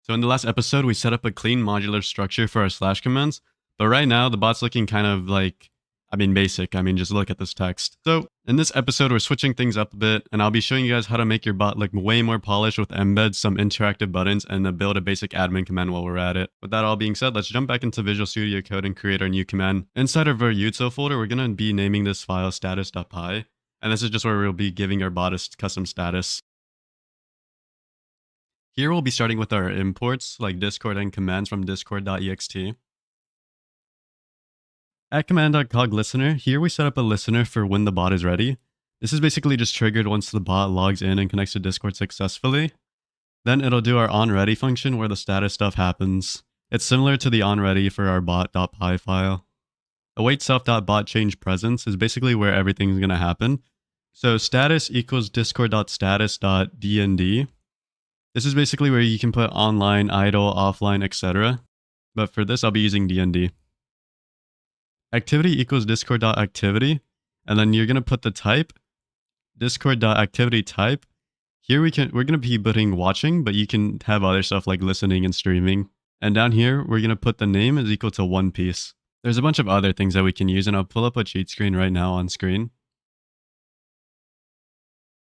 So in the last episode, we set up a clean modular structure for our slash commands, but right now the bot's looking kind of like, basic. Just look at this text. So in this episode, we're switching things up a bit, and I'll be showing you guys how to make your bot look way more polished with embeds, some interactive buttons, and build a basic admin command while we're at it. With that all being said, let's jump back into Visual Studio Code and create our new command. Inside of our util folder, we're going to be naming this file Status.py, and this is just where we'll be giving our bot a custom status. Here we'll be starting with our imports, like Discord and commands from discord.ext. At command.cog_listener, here we set up a listener for when the bot is ready. This is basically just triggered once the bot logs in and connects to Discord successfully. Then it'll do our onReady function where the status stuff happens. It's similar to the onReady for our bot.py file. Await self.botChangePresence is basically where everything's going to happen. So status equals discord.status.dnd. This is basically where you can put online, idle, offline, etc. But for this, I'll be using DND. Activity equals discord.activity. And then you're going to put the type, discord.activity type. Here we're going to be putting watching, but you can have other stuff like listening and streaming. And down here, we're going to put the name is equal to one piece. There's a bunch of other things that we can use, and I'll pull up a cheat screen right now on screen.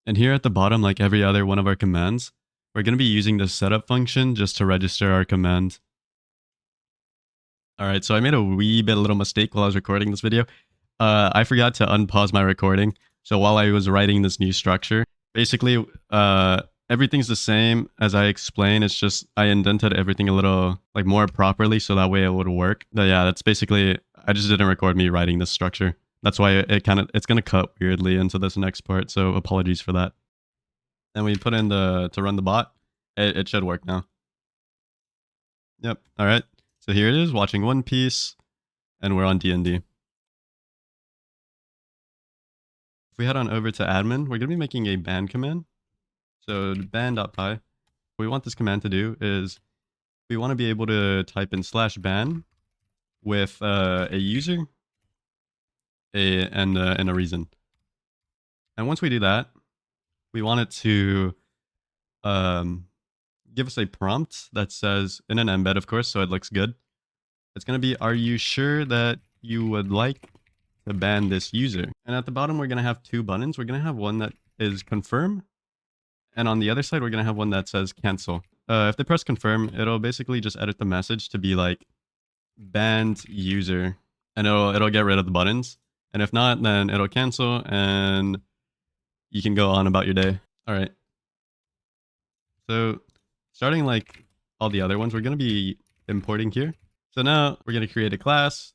And here at the bottom, like every other one of our commands, we're going to be using the setup function just to register our command. All right, so I made a little mistake while I was recording this video. I forgot to unpause my recording. So while I was writing this new structure, basically everything's the same as I explained. It's just I indented everything a little like more properly so that way it would work. But yeah, that's basically, I just didn't record me writing this structure. That's why it's going to cut weirdly into this next part. So apologies for that. And we put in to run the bot. It should work now. Yep. All right. So here it is, watching one piece, and we're on DND. If we head on over to admin, we're going to be making a ban command. So Ban.py, what we want this command to do is we want to be able to type in /ban with a user and a reason. And once we do that, we want it to give us a prompt that says, in an embed, of course, so it looks good. It's going to be, are you sure that you would like to ban this user? And at the bottom, we're going to have two buttons. We're going to have one that is confirm. And on the other side, we're going to have one that says cancel. If they press confirm, it'll basically just edit the message to be like banned user. And it'll get rid of the buttons. And if not, then it'll cancel and you can go on about your day. All right. So starting like all the other ones, we're going to be importing here. So now we're going to create a class,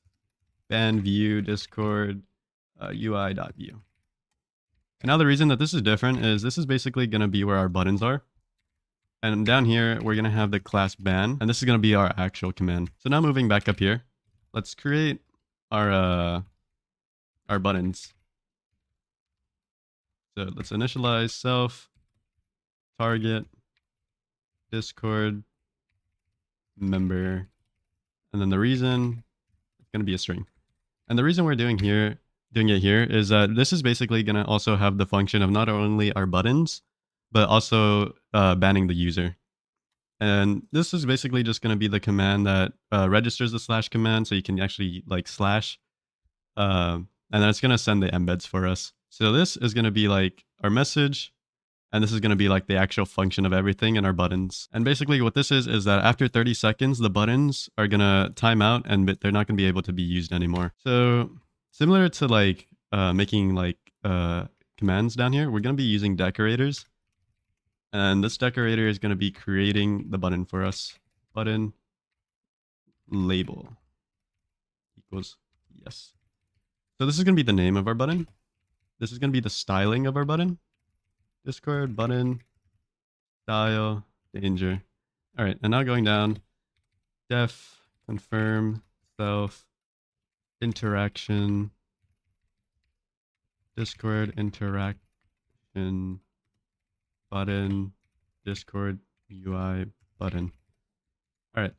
ban view discord UI.view. And now the reason that this is different is this is basically going to be where our buttons are. And down here, we're going to have the class ban, and this is going to be our actual command. So now moving back up here, let's create our buttons. So let's initialize self, target, Discord, member, and then the reason it's going to be a string. And the reason we're doing it here is that this is basically going to also have the function of not only our buttons, but also banning the user. And this is basically just going to be the command that registers the slash command, so you can actually like slash, and then it's going to send the embeds for us. So this is going to be like our message, and this is going to be like the actual function of everything in our buttons. And basically what this is that after 30 seconds, the buttons are going to time out and they're not going to be able to be used anymore. So similar to like making like commands down here, we're going to be using decorators. And this decorator is going to be creating the button for us. Button label equals yes. So this is going to be the name of our button. This is going to be the styling of our button. Discord button style danger. All right, and now going down, def confirm self interaction Discord interaction button Discord UI button. All right,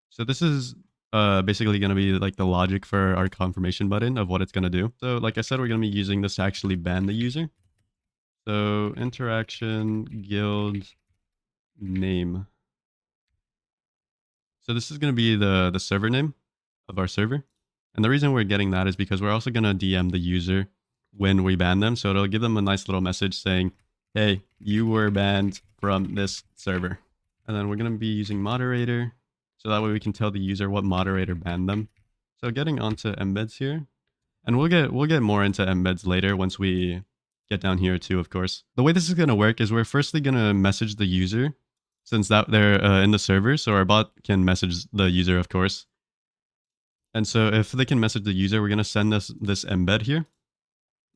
so this is basically going to be like the logic for our confirmation button of what it's going to do. So like I said, we're going to be using this to actually ban the user. So interaction guild name. So this is going to be the server name of our server. And the reason we're getting that is because we're also going to DM the user when we ban them. So it'll give them a nice little message saying, hey, you were banned from this server. And then we're going to be using moderator. So that way we can tell the user what moderator banned them. So getting onto embeds here. And we'll get more into embeds later once we get down here too, of course. The way this is going to work is we're firstly going to message the user since that they're in the server. So our bot can message the user, of course. And so if they can message the user, we're going to send this embed here.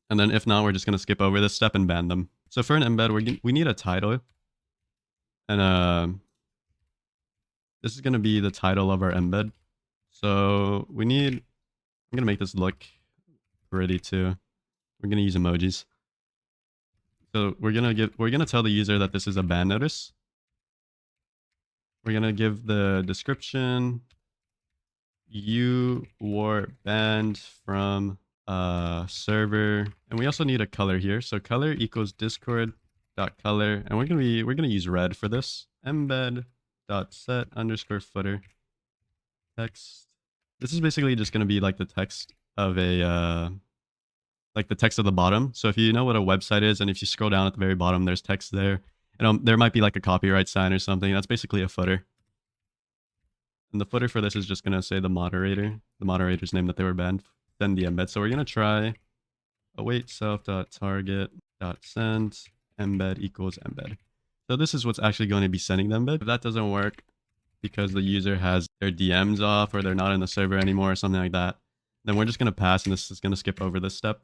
And then if not, we're just going to skip over this step and ban them. So for an embed, we need a title. And this is going to be the title of our embed. So I'm going to make this look pretty too. We're going to use emojis. So we're going to tell the user that this is a ban notice. We're going to give the description. You were banned from a server. And we also need a color here. So color equals discord.color. And we're going to use red for this. Embed.set_footer text. This is basically just going to be like the text of a like the text of the bottom. So if you know what a website is, and if you scroll down at the very bottom, there's text there. And there might be like a copyright sign or something. That's basically a footer. And the footer for this is just going to say the moderator's name that they were banned, then the embed. So we're going to try await self.target.send embed equals embed. So this is what's actually going to be sending the embed. If that doesn't work because the user has their DMs off or they're not in the server anymore or something like that, then we're just going to pass, and this is going to skip over this step.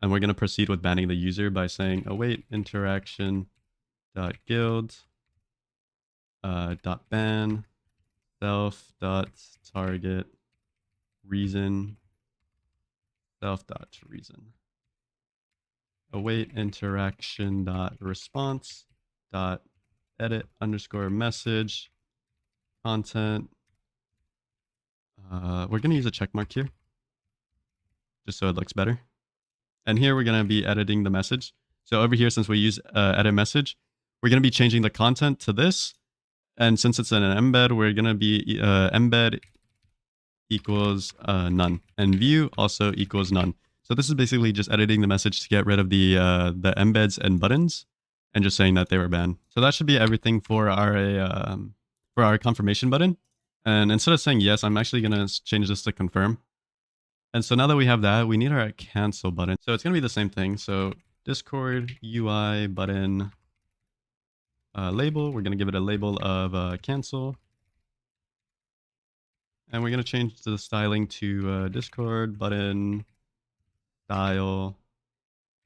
And we're going to proceed with banning the user by saying await interaction.guild .ban self.target reason self.reason await interaction.response .edit_message content. We're going to use a check mark here just so it looks better. And here we're going to be editing the message. So over here, since we use edit message, we're going to be changing the content to this. And since it's in an embed, we're going to be embed equals none, and view also equals none. So this is basically just editing the message to get rid of the embeds and buttons and just saying that they were banned. So that should be everything for our confirmation button. And instead of saying yes, I'm actually going to change this to confirm. And so now that we have that, we need our cancel button. So it's going to be the same thing. So Discord UI button label. We're going to give it a label of cancel. And we're going to change the styling to Discord button style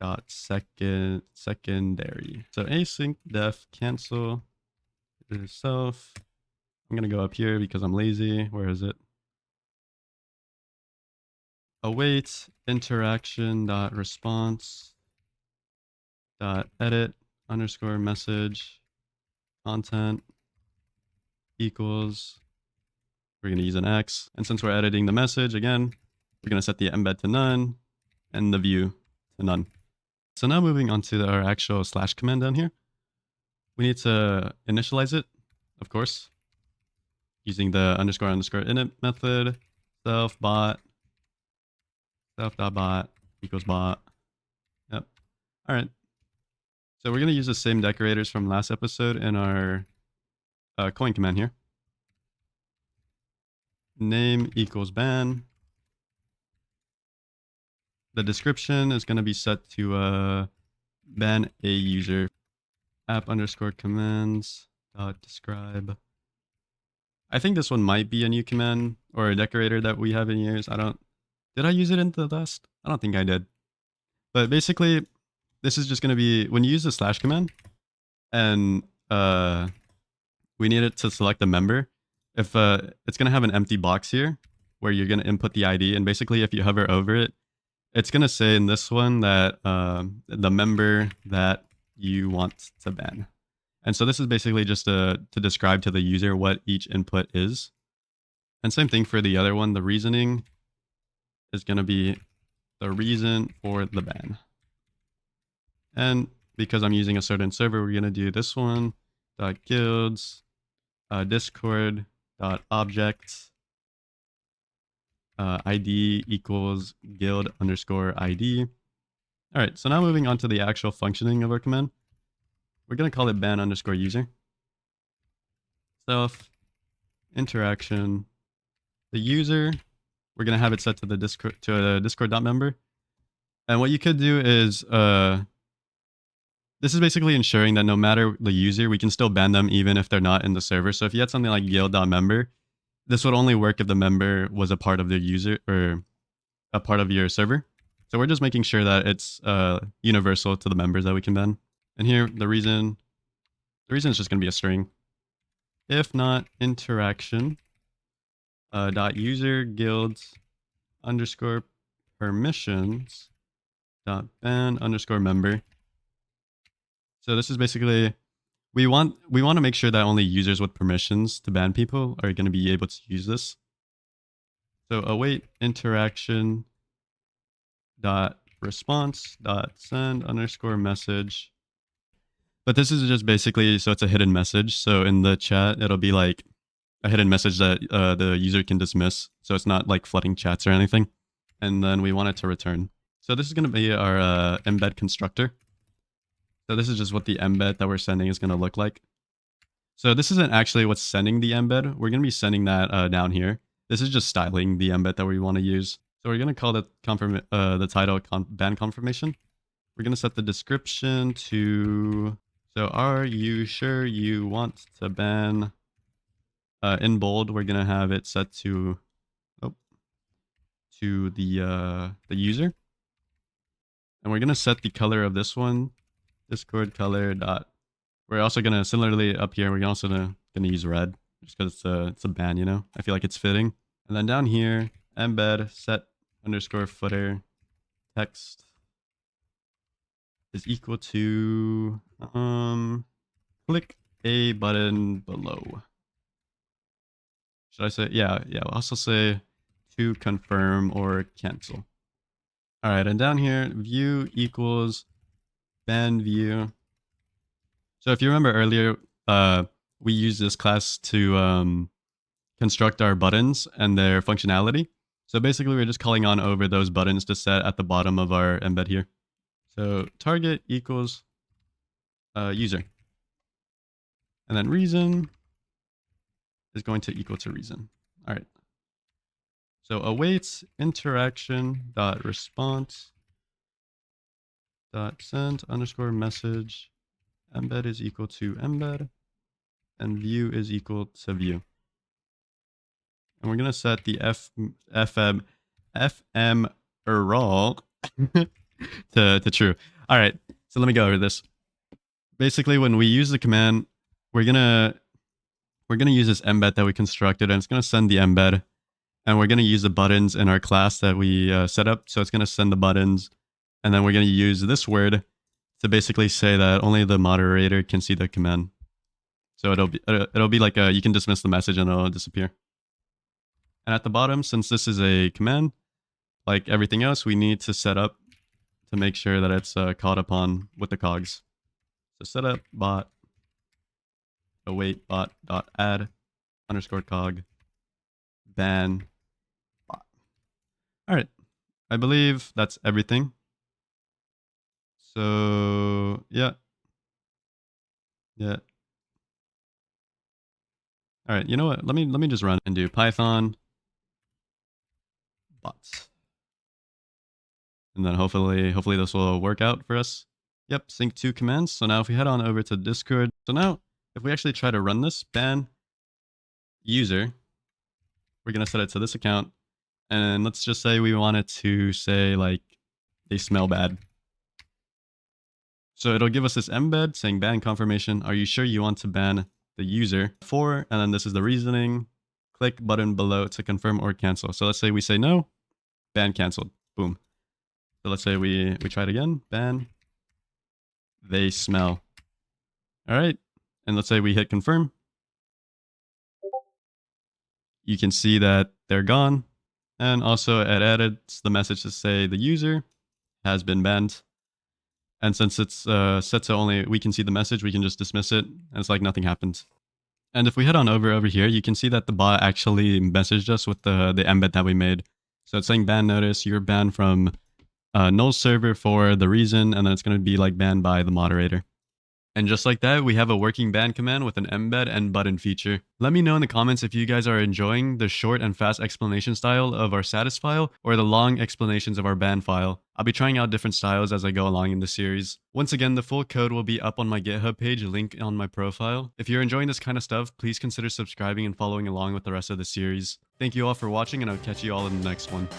dot secondary. So async def cancel is self. I'm going to go up here because I'm lazy. Where is it? Await interaction dot response dot edit _message content equals, we're going to use an X. And since we're editing the message again, we're going to set the embed to none and the view to none. So now moving on to our actual slash command down here, we need to initialize it, of course, using the __init method, self.bot equals bot. Yep. All right. So we're going to use the same decorators from last episode in our coin command here. Name equals ban. The description is going to be set to ban a user. App_commands .describe. I think this one might be a new command or a decorator that we have in years. Did I use it in the last? I don't think I did. But basically, this is just going to be when you use the slash command and we need it to select a member. If it's going to have an empty box here where you're going to input the ID. And basically, if you hover over it, it's going to say in this one that the member that you want to ban. And so this is basically just to describe to the user what each input is. And same thing for the other one. The reasoning is going to be the reason for the ban. And because I'm using a certain server, we're going to do this one, .guilds, Discord, dot object ID equals guild underscore ID. All right, so now moving on to the actual functioning of our command. We're going to call it ban underscore user. Self interaction. The user, we're going to have it set to the Discord.member. And what you could do is, this is basically ensuring that no matter the user, we can still ban them even if they're not in the server. So if you had something like guild.member, this would only work if the member was a part of the user or a part of your server. So we're just making sure that it's universal to the members that we can ban. And here, the reason is just going to be a string. If not interaction dot user guilds underscore permissions dot ban underscore member. So this is basically, we want to make sure that only users with permissions to ban people are going to be able to use this. So await interaction dot response dot send underscore message. But this is just basically, so it's a hidden message. So in the chat, it'll be like a hidden message that the user can dismiss. So it's not like flooding chats or anything. And then we want it to return. So this is going to be our embed constructor. So this is just what the embed that we're sending is going to look like. So this isn't actually what's sending the embed. We're going to be sending that down here. This is just styling the embed that we want to use. So we're going to call the title ban confirmation. We're going to set the description to, so are you sure you want to ban? In bold, we're going to have it set to, the user. And we're going to set the color of this one, Discord color dot. We're also going to, similarly up here, we're also going to use red just because it's a ban, you know? I feel like it's fitting. And then down here, embed set underscore footer text is equal to click a button below. Should I say, yeah, I'll also say to confirm or cancel. All right, and down here, view equals ban view. So if you remember earlier, we used this class to construct our buttons and their functionality. So basically, we're just calling on over those buttons to set at the bottom of our embed here. So target equals user. And then reason is going to equal to reason. All right. So awaits interaction dot response dot send underscore message. Embed is equal to embed. And view is equal to view. And we're going to set the FM roll to true. All right. So let me go over this. Basically, when we use the command, we're going to use this embed that we constructed, and it's going to send the embed. And we're going to use the buttons in our class that we set up. So it's going to send the buttons. And then we're going to use this word to basically say that only the moderator can see the command. So it'll be like you can dismiss the message and it'll disappear. And at the bottom, since this is a command, like everything else, we need to set up to make sure that it's called upon with the cogs. So setup bot await bot dot add underscore cog ban bot. All right, I believe that's everything. So yeah. All right, you know what? Let me just run and do Python bots. And then hopefully this will work out for us. Yep, sync 2 commands. So now if we head on over to Discord. So now if we actually try to run this, ban user, we're going to set it to this account. And let's just say we want it to say like they smell bad. So it'll give us this embed saying ban confirmation. Are you sure you want to ban the user for? And then this is the reasoning. Click button below to confirm or cancel. So let's say we say no, ban canceled. Boom. So let's say we try it again. Ban. They smell. All right. And let's say we hit confirm. You can see that they're gone. And also it edits the message to say the user has been banned. And since it's set to only we can see the message, we can just dismiss it. And it's like nothing happened. And if we head on over here, you can see that the bot actually messaged us with the embed that we made. So it's saying ban notice, you're banned from null server for the reason, and then it's going to be like banned by the moderator. And just like that, we have a working ban command with an embed and button feature. Let me know in the comments if you guys are enjoying the short and fast explanation style of our status file or the long explanations of our ban file. I'll be trying out different styles as I go along in the series. Once again, the full code will be up on my GitHub page, link on my profile. If you're enjoying this kind of stuff, please consider subscribing and following along with the rest of the series. Thank you all for watching, and I'll catch you all in the next one.